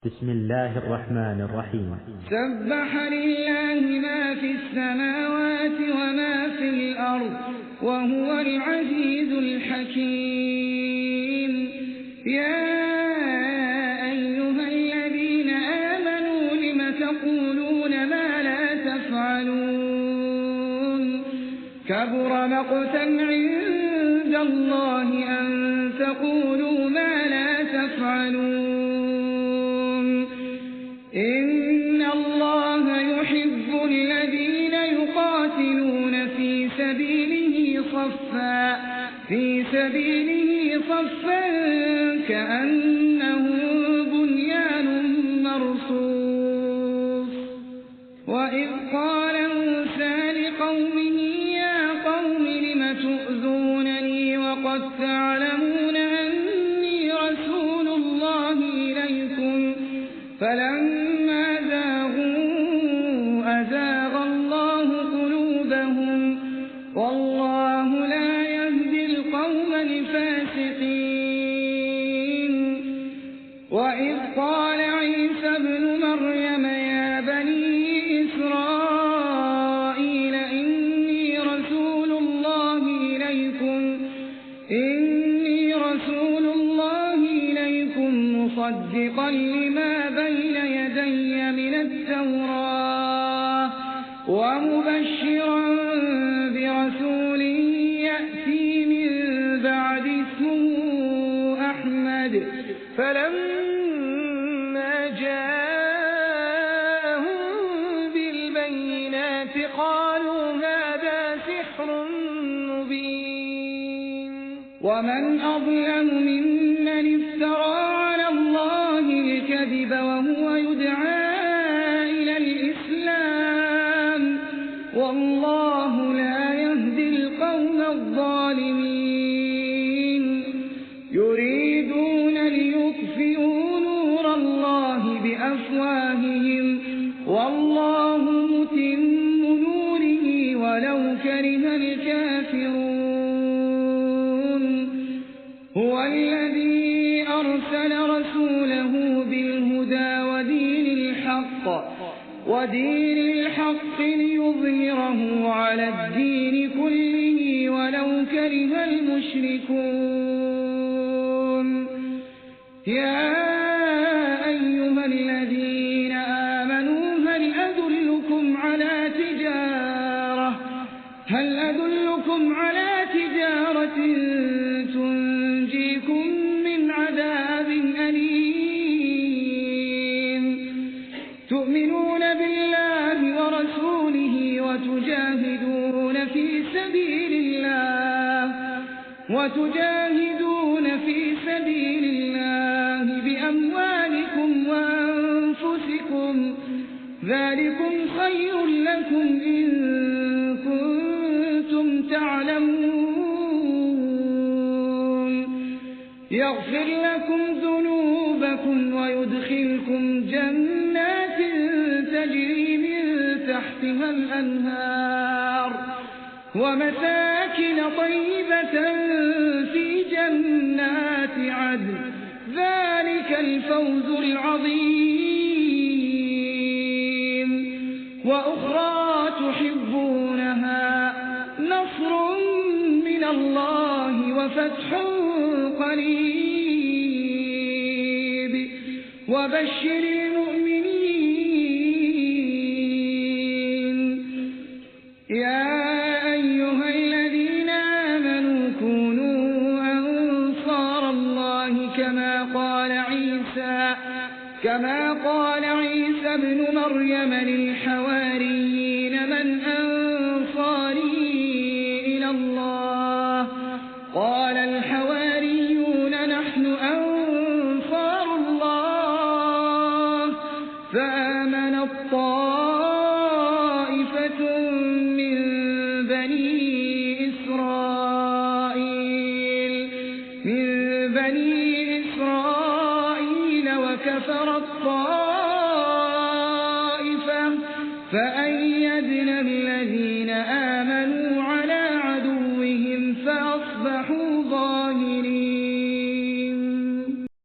بسم الله الرحمن الرحيم. سبح لله ما في السماوات وما في الأرض وهو العزيز الحكيم. يا أيها الذين آمنوا لم تقولون ما لا تفعلون كبر مقتا عند الله أن تقولوا ما لا تفعلون. إن الله يحب الذين يقاتلون في سبيله صفا كأنه بنيان مرصوص. وإذ قال موسى لقومه يا قوم لم تؤذونني وقد تعلمون أني رسول الله إليكم فلما زاغوا أزاغ الله قلوبهم والله لا يهدي القوم الفاسقين. وإذ قال عيسى ابن مريم يا بني إسرائيل إني رسول الله إليكم مصدقا لما بين يدي من التوراة ومبشرا برسول يأتي من بعد اسمه أحمد. فلما جاءهم بالبينات قالوا هذا سحر مبين. ومن أظلم ممن افترى على الله الكذب وهو يدعى إلى الإسلام والله لا يهدي القوم الظالمين. يريدون ليطفئوا نور الله بأفواههم والله متم نوره ولو كره الكافرون. هو الذي أرسل رسوله بالهدى ودين الحق ليظهره على الدين كله ولو كره المشركون. يا أيها الذين آمنوا هل أدلكم على تجارة تنجيكم من عذاب أليم. تؤمنون بالله ورسوله وتجاهدون في سبيل الله بأموالكم وأنفسكم ذلكم خير لكم إن كنتم تعلمون. يغفر لكم ذنوبكم ويدخلكم جنات تجري من تحتها الأنهار ومساكن طيبة في جنات عدن ذلك الفوز العظيم. وأخرى تحبونها نصر من الله وفتح قريب وبشر المؤمنين. يا أيها الذين آمنوا كونوا أنصار الله كما قال عيسى ابن مريم للحواريين من أنصاري إلى الله قال الحواريون نحن أنصار الله. فآمن طائفة من بني إسرائيل وكفرت طائفة فأيدنا الذين آمنوا